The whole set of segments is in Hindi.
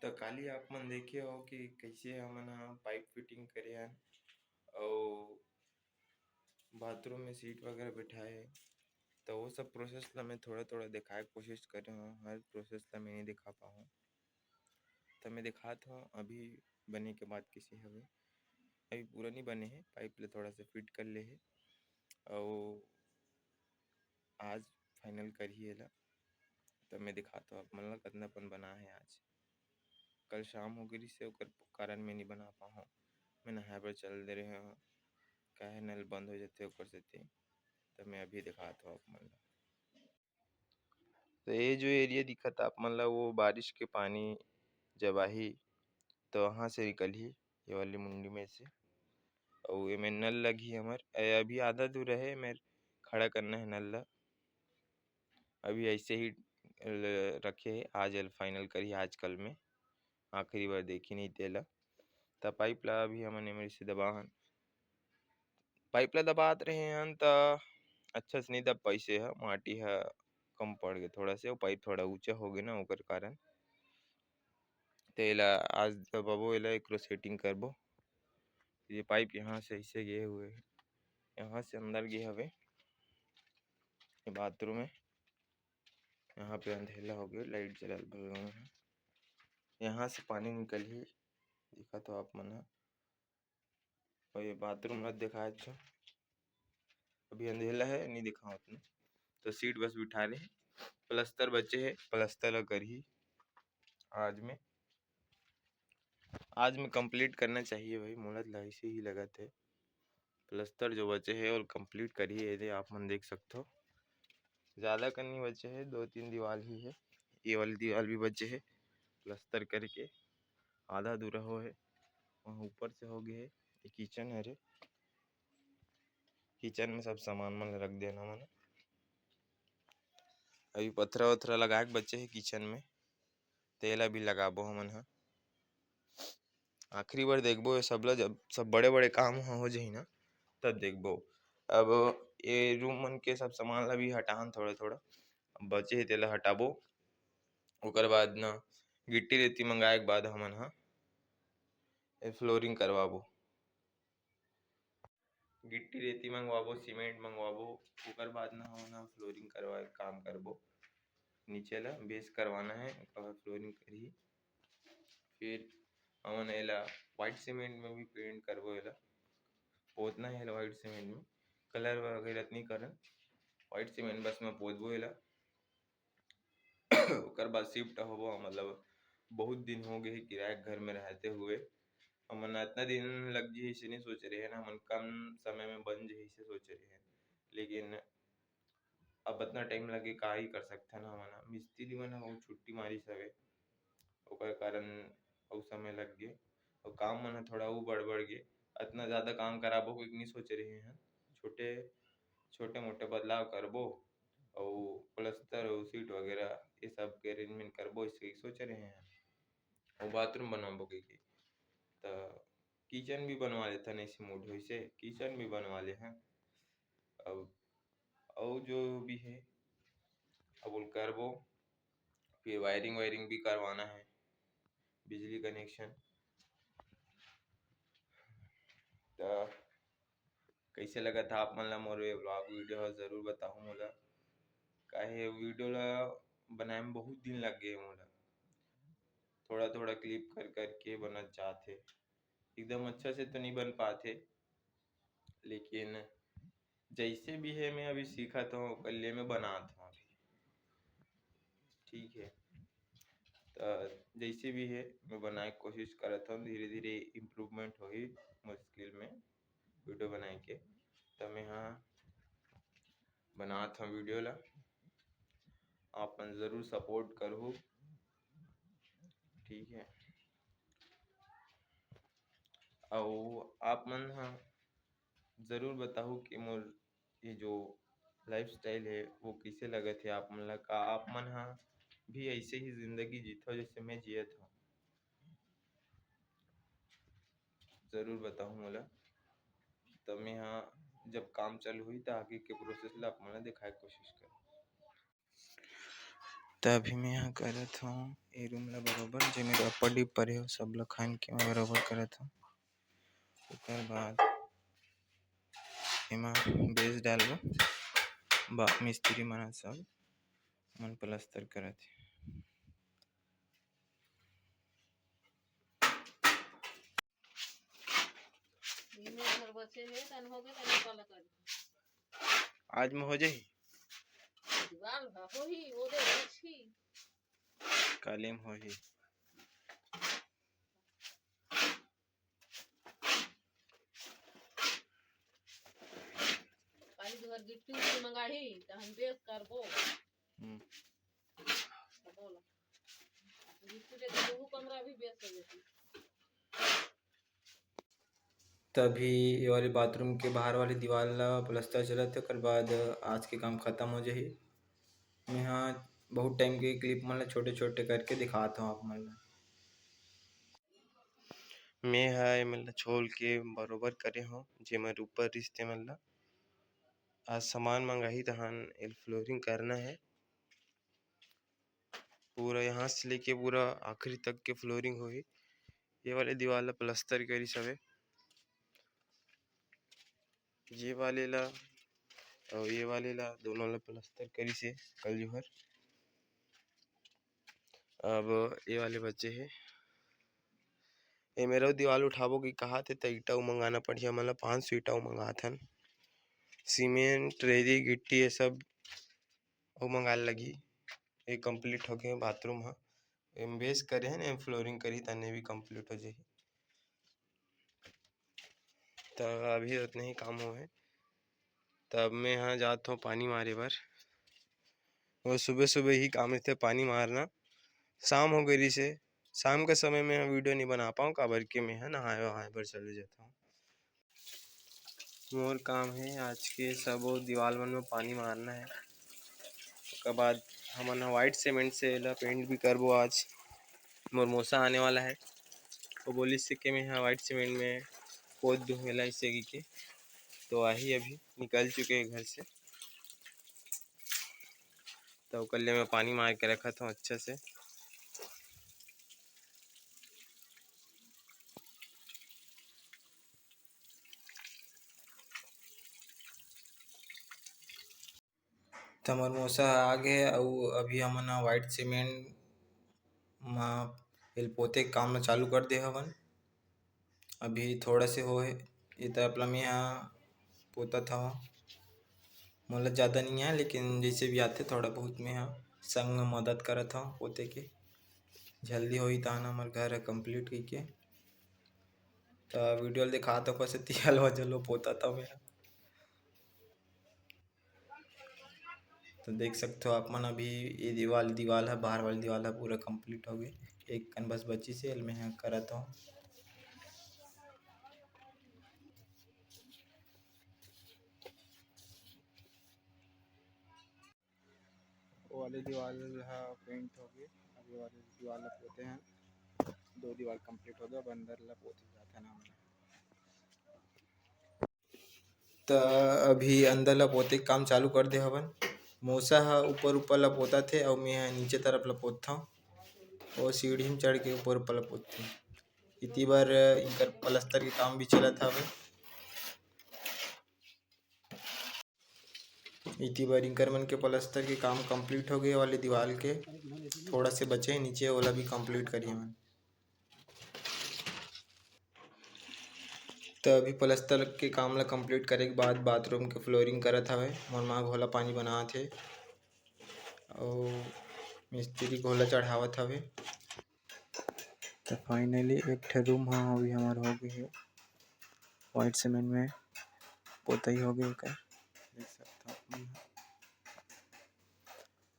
तो काली आप मन देखे हो कि कैसे हमन ह पाइप फिटिंग करे हन और बाथरूम में सीट वगैरह बिठाए हे। तो वो सब प्रोसेस ला मैं थोड़ा थोड़ा दिखाए के कोशिश करे हूँ। हर प्रोसेस ला मैं नहीं दिखा पाऊँ तो मैं दिखात हूँ। अभी बने के बाद किसी हवे अभी पूरा नहीं बने हे, पाइप ले थोड़ा सा फिट कर ले हे और आज फाइनल करी एला। तो मैं दिखाता हूँ आप मन ला कतना पन बना है। आज कल शाम हो गई से ओकर कारण मैं नहीं बना पाऊँ। मैं नहाए बर चल दे रहे हूँ, काहे नल बंद हो जाते ओकर सेती। तो मैं अभी दिखाता हूँ आप मन ला। तो ये जो एरिया दिखत आप मन ला वो बारिश के पानी जब आही तो वहाँ से निकलही, ये वाली मुंडी में से। और एमे नल लगही हमर अभी आधा दूर है, मैं खड़ा करना है नल ला। अभी ऐसे ही रखे है, आज फाइनल करी आज कल में आखिरी बार देखी नहीं तेला। त पाइप ला अभी हमन एमे से दबाहन, पाइप ला दबात रहे हन त अच्छा से नहीं दब पाइसे ह, माटी ह कम पड़ गए थोड़ा से, पाइप थोड़ा ऊंचा हो गए ना ओकर कारण। तो एला आज दबाबो, एला एकरो सेटिंग करबो। ये पाइप यहाँ से ऐसे गए हुए है, यहाँ से अंदर गए हवे ये बाथरूम में। यहाँ पे अंधेला हो गया, लाइट जलल बल है। यहाँ से पानी निकल ही दिखा तो आप मन ह। और ये बाथरूम ला दिखाए छो, अभी अंधेला है नहीं दिखाओ उतना। तो सीट बस बिठा ले, प्लस्तर बचे है, प्लस्तर ला करही आज में कंप्लीट करना चाहिए भाई। मोला ला ऐसे ही लगा थे प्लस्तर जो बचे है और कंप्लीट करिए। ये आप मन देख सकते हो ज़्यादा करनी बचे है, 2-3 दीवार ही है। ये वाली दीवार भी बचे है प्लस्तर करके, आधा अधूरा हो है। वहाँ ऊपर से हो गए है। ये किचन है रे, किचन में सब सामान मन रख देना मन। अभी पथरा वथरा लगा के बचे है किचन में, तेला भी लगाबो हमन ह। आखिरी बार देखबो ये सब ला, जब सब बड़े बड़े काम हो जाही ना तब देखबो। अब ये रूम मन के सब सामान ला भी हटान थोड़ा थोड़ा बचे हे, तेला हटाबो। ओकर बाद न गिट्टी रेती मंगाए के बाद हमन ह फ्लोरिंग करवाबो, गिट्टी रेती मंगवाबो, सीमेंट मंगवाबो। ओकर बाद न हमन फ्लोरिंग करवाए काम करबो। नीचे ला बेस करवाना है, ओकर बाद फ्लोरिंग करही। फिर हमन एला व्हाइट सीमेंट में भी पेंट करबो। एला पोतना है एला व्हाइट सीमेंट में, कलर वगैरह नहीं करन, व्हाइट सीमेंट बस में पोतबो एला। ओकर बाद शिफ्ट होबो। मतलब बहुत दिन हो गए किराए के घर में रहते हुए, हमन इतना दिन लग जी इसे नहीं सोच रहे हैं ना, हमन कम समय में बन जाए इसे सोच रहे हैं। लेकिन अब इतना टाइम लगे का ही कर सकते हैं ना हमन। मिस्त्री मन बहुत छुट्टी मारी सवे, ओकर कारण अउ समय लग गए और काम मन थोड़ा वो बढ़ गए। इतना ज्यादा काम कराबो कोई नहीं सोच रहे हैं, छोटे छोटे मोटे बदलाव करबो और प्लस्तर और सीट वगैरह ये सब के अरेंजमेंट करबो इसे ही सोच रहे हैं। और बाथरूम बनवाबो कहिके तो किचन भी बनवा लेते हैं, ऐसे मूड हुई से किचन भी बनवा ले हैं। अब और जो भी है अब वो करबो। फिर वायरिंग वायरिंग भी करवाना है, बिजली कनेक्शन। तो कैसे लगा था आप मन ला मोर ये व्लॉग वीडियो जरूर बताओ मोला। काहे वीडियो ला बनाए में बहुत दिन लग गए मोला, थोड़ा थोड़ा क्लिप कर करके बनत जाथे। एकदम अच्छा से तो नहीं बन पाते, लेकिन जैसे भी है मैं अभी सीखत हूँ कल में बनात हूँ अभी, ठीक है। तो जैसे भी है मैं बनाए कोशिश करत हूँ, धीरे धीरे इम्प्रूवमेंट होही मुश्किल में वीडियो बनाए के। तो मैं हाँ बनात हूँ वीडियो ला, आप मन जरूर सपोर्ट करो, ठीक है। और आप मन हाँ जरूर बताओ कि मोर ये जो लाइफस्टाइल है वो कैसे लगे थे आप मन ला। का आप मन हाँ भी ऐसे ही जिंदगी जीथो जैसे मैं जियत हूँ, जरूर बताऊँ मोला। तो मैं हाँ जब काम चालू हुई तो आगे के प्रोसेस ला आप मन ला दिखाए कोशिश कर। तो अभी मैं यहाँ करत हूँ ये रूम ला बरोबर जो मेरे अपर डिप परे हो सब ला खान के मैं बरोबर करत हूँ। ओकर बाद एमा बेस डालबो मिस्त्री मन सब मन प्लास्टर करत हे। आज में हो जाही काले में होही। गिट्टी मंगाही त हम बेस करबो गिट्टी ले दो कमरा भी बेस कर देती। तभी ये वाले बाथरूम के बाहर वाली दीवार ला प्लास्टर चलत है। ओकर बाद आज के काम खत्म हो जाही। मैं यहाँ बहुत टाइम के क्लिप मन ला छोटे छोटे करके दिखाता हूँ आप मन ला। मैं है मन ला छोल के बरोबर करे हूँ जेमन ऊपर रिश्ते मन ला आज सामान मंगाही तहन फ्लोरिंग करना है। पूरा यहाँ से लेके पूरा आखिरी तक के फ्लोरिंग होही। ये वाले दीवार ला प्लास्टर करी हवे ये वाले ला और ये वाले ला दोनों ला प्लास्टर करी से कल जोहर। अब ये वाले बच्चे है ये मेरा दीवार उठाबो कि कहा थे तो ईटा मंगाना पड़ी हमन ला 500 ईटा मंगाथन सीमेंट रेती गिट्टी ये सब वो मंगाए लगी। ये कंप्लीट हो गए बाथरूम हा एम बेस करे हैं फ्लोरिंग करी तने भी कंप्लीट हो जाही। तो अभी उतने ही काम हुए तब मैं यहाँ जाता हूँ पानी मारे बर। वो सुबह सुबह ही काम थे पानी मारना शाम हो गई से शाम के समय में वीडियो नहीं बना पाऊँ काबर के मैं नहाए वहाए पर चले जाता हूँ। मोर काम है आज के सब दीवार मन में पानी मारना है। उसके बाद हमन व्हाइट सीमेंट से ला पेंट भी करबो। आज मोर मौसा आने वाला है वो बोलिस से कि मैं यहाँ व्हाइट सीमेंट में पोत दूँ एला इसे के तो आही अभी निकल चुके हैं घर से। तो कल मैं पानी मार के रखा था अच्छा से। तो हमार मौसा आ गए और अभी हमन व्हाइट सीमेंट में पोते काम में चालू कर दे हवन। अभी थोड़ा से हो है ये तरफ ला मैं यहाँ पोता था मतलब ज़्यादा नहीं है लेकिन जैसे भी आते थोड़ा बहुत मैं यहाँ संग में मदद करा था पोते के जल्दी हो ही तान हमार घर कंप्लीट की के। तो वीडियो दिखा तो कैसे तियाल वजलो पोता था मैं। तो देख सकते हो आप मन अभी ये दीवार है बाहर वाली दीवार है पूरा कंप्लीट हो गई एक कन बस बची से मैं यहाँ करता हूँ। वो वाली दीवार पेंट हो गई अभी वाली दीवार पोते हैं 2 दीवार कंप्लीट हो गया अब अंदर ला पोते जाता ना। तो अभी अंदर ला पोते काम चालू कर दे हवन। मौसा ऊपर ला पोता थे और मैं नीचे तरफ ला पोतता हूँ और सीढ़ी में चढ़ के ऊपर ला पोतते इतनी बार इनकर प्लास्टर के काम भी चला था। इतनी बार इंकर मन के प्लास्टर के काम कंप्लीट हो गए वाले दीवार के थोड़ा से बचे नीचे वाला भी कंप्लीट करिए मन। तो अभी प्लास्टर के काम ला कंप्लीट करे के बाद बाथरूम के फ्लोरिंग करत हवे मोर माँ घोला पानी बनात हे और मिस्त्री घोला चढ़ावत हवे। तो फाइनली एक ठे रूम अभी हमार हो गई है व्हाइट सीमेंट में पोताई हो गई का देख सकते हो।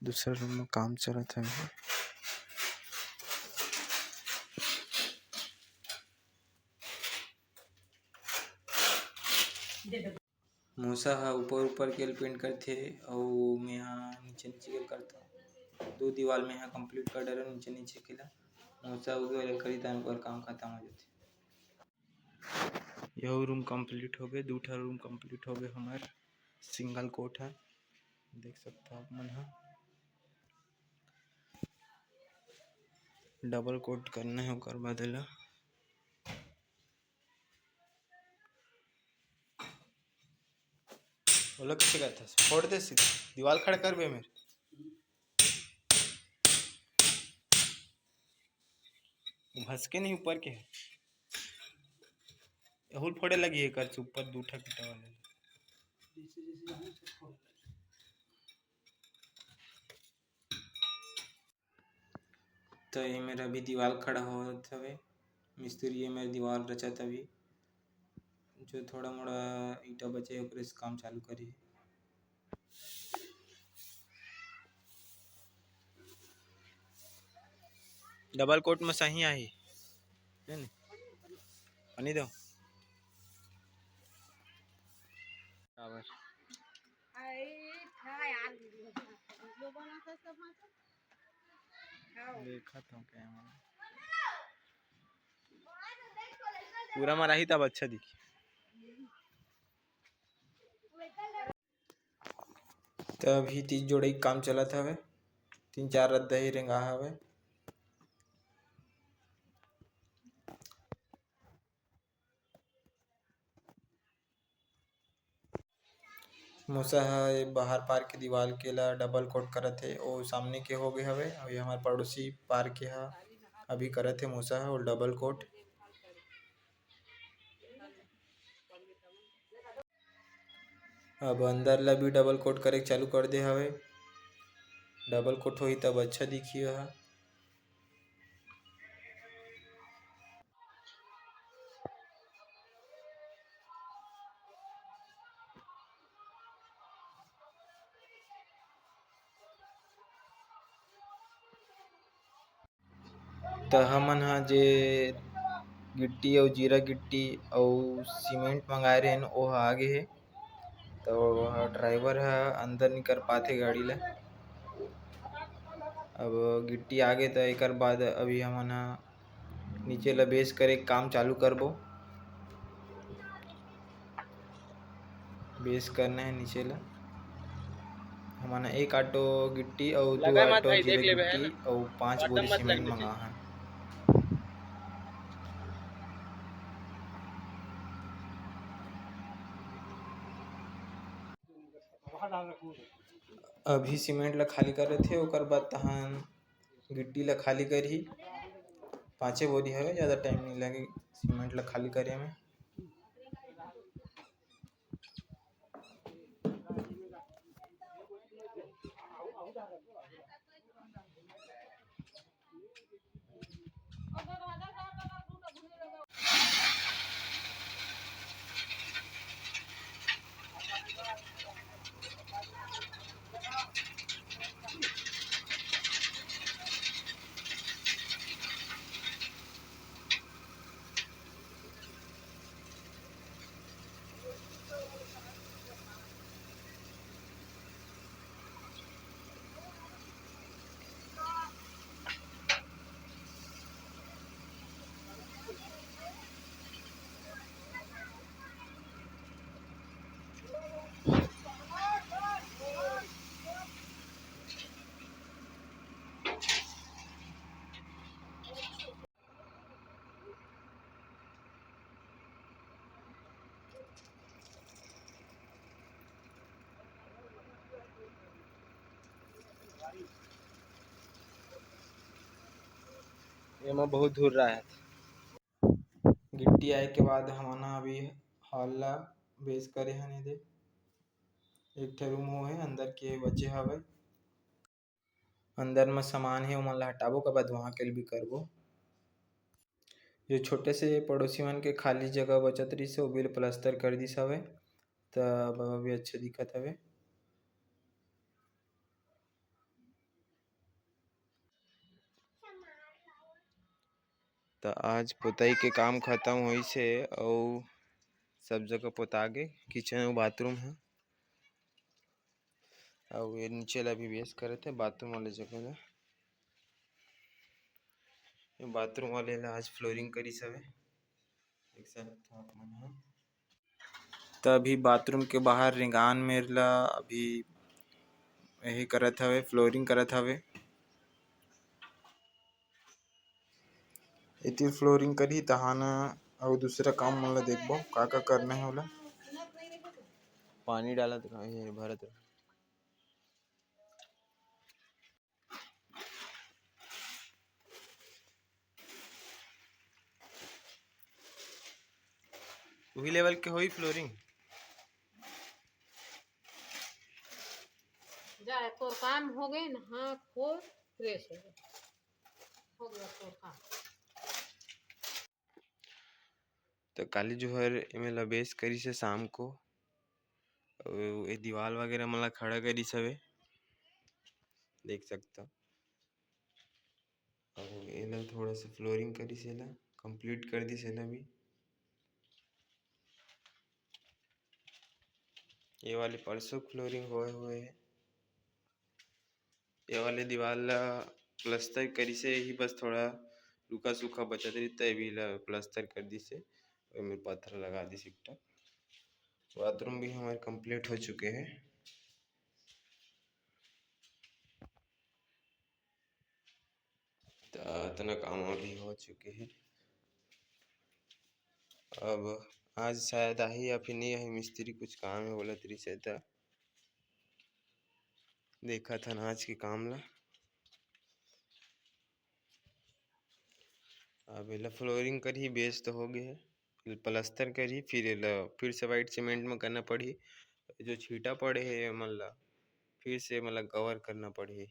दूसरा रूम में काम चलत है। मूसा ऊपर के पेंट करते और मैं यहाँ नीचे के करता 2 दीवार में यहाँ कंप्लीट कर डालो नीचे के ला मूसा उगे करी तन पर काम खत्म हो जाते। यह रूम कंप्लीट हो गए 2 रूम कंप्लीट हो गए हमार सिंगल कोट है देख सकते हो आप मन। डबल कोट करना है ओकर बाद एला ओला कैसे करता फोड़ दे सीधे दीवार खड़ा कर बे मेरे भसके नहीं ऊपर के हुल फोड़े लगी है कर ऊपर दूठा पिटा वाले तो ये मेरा अभी दीवार खड़ा हो हवे मिस्त्री ये मेरा दीवार रचत अभी जो थोड़ा मोड़ा ईटा बचे ओकरे से काम चालू करी डबल कोट में सही आई पानी दो देखा था पूरा मारा ही तब अच्छा दिखी तो अभी 30 जोड़े काम चलत हवे 3-4 रद्दा ही रेंगा हवे मूसा है बाहर पार के दीवार के ला डबल कोट करत है और सामने के हो गए हवे और ये हमारे पड़ोसी पार के हा अभी करत है मूसा है और डबल कोट अब अंदर ला भी डबल कोट करे चालू कर दे हवे डबल कोट होई तब अच्छा दिखी हा तो हमन हा जे गिट्टी और जीरा गिट्टी और सीमेंट मंगाए रहे ओ आगे है तो ड्राइवर है अंदर नहीं कर पाते गाड़ी ला अब गिट्टी आगे तो एक बाद अभी हमन नीचे ला बेस करे काम चालू करबो बेस करना है नीचे ला हमन एक आटो गिट्टी और 2 आटो जीरा गिट्टी और 5 बोरी सीमेंट मंगा है अभी सीमेंट ला खाली करे थे ओकर बाद तहन गिट्टी ला खाली करही 5 बोरी हवे ज़्यादा टाइम नहीं लगे सीमेंट ला खाली करे में एमा बहुत दूर रहा है गिट्टी आए के बाद हमन अभी हॉल ला बेस करे हन दे एक ठे रूम हो है अंदर के बचे हवे अंदर में सामान है ओमन ला हटाबो के बाद वहाँ के भी करबो जो छोटे से पड़ोसी मन के खाली जगह बचत रही से वो भी प्लास्टर कर दिस हवे तब अभी अच्छा दिखत हवे तो आज पुताई के काम खत्म हुई से और सब जगह पोता गे किचन और बाथरूम है और ये नीचे ला भी बेस करे थे बाथरूम वाले जगह ला बाथरूम वाले ला आज फ्लोरिंग करी सवे एक साथ तभी बाथरूम के बाहर रिंगान मेर ला अभी यही करत हवे फ्लोरिंग करत हवे इतिर फ्लोरिंग करही तहाना अउ दूसरा काम मन ला देखबो का करना है ओला। पानी डालत हे भरत रह। वही लेवल के होई फ्लोरिंग जा तो काम हो गए ना। हाँ खोल फ्रेश हो गया तो काम। तो काली जो है एमे ला बेस करी से शाम को ए दीवाल वगैरह मन ला खड़ा करी सवे देख सकता। और एला थोड़ा सा फ्लोरिंग करी से एला कंप्लीट कर दी से एला भी। ये वाले परसों फ्लोरिंग होए हुए है। ये वाले दीवार ला प्लास्टर करी से ही बस थोड़ा रूखा सूखा बचत रही तभी ला प्लास्टर कर दी से में पत्थर लगा दी सिक्टा। बाथरूम भी हमारे कंप्लीट हो चुके हैं। तो इतना काम अभी हो चुके हैं। अब आज शायद आई या फिर नहीं आई मिस्त्री कुछ काम है बोला तरी से था देखा था आज के काम ला। अब एला फ्लोरिंग कर ही बेस तो हो गए है प्लास्टर कर ही फिर एला फिर से वाइट सीमेंट में करना पड़ी जो छीटा पड़े है मतलब फिर से मतलब कवर करना पड़ी।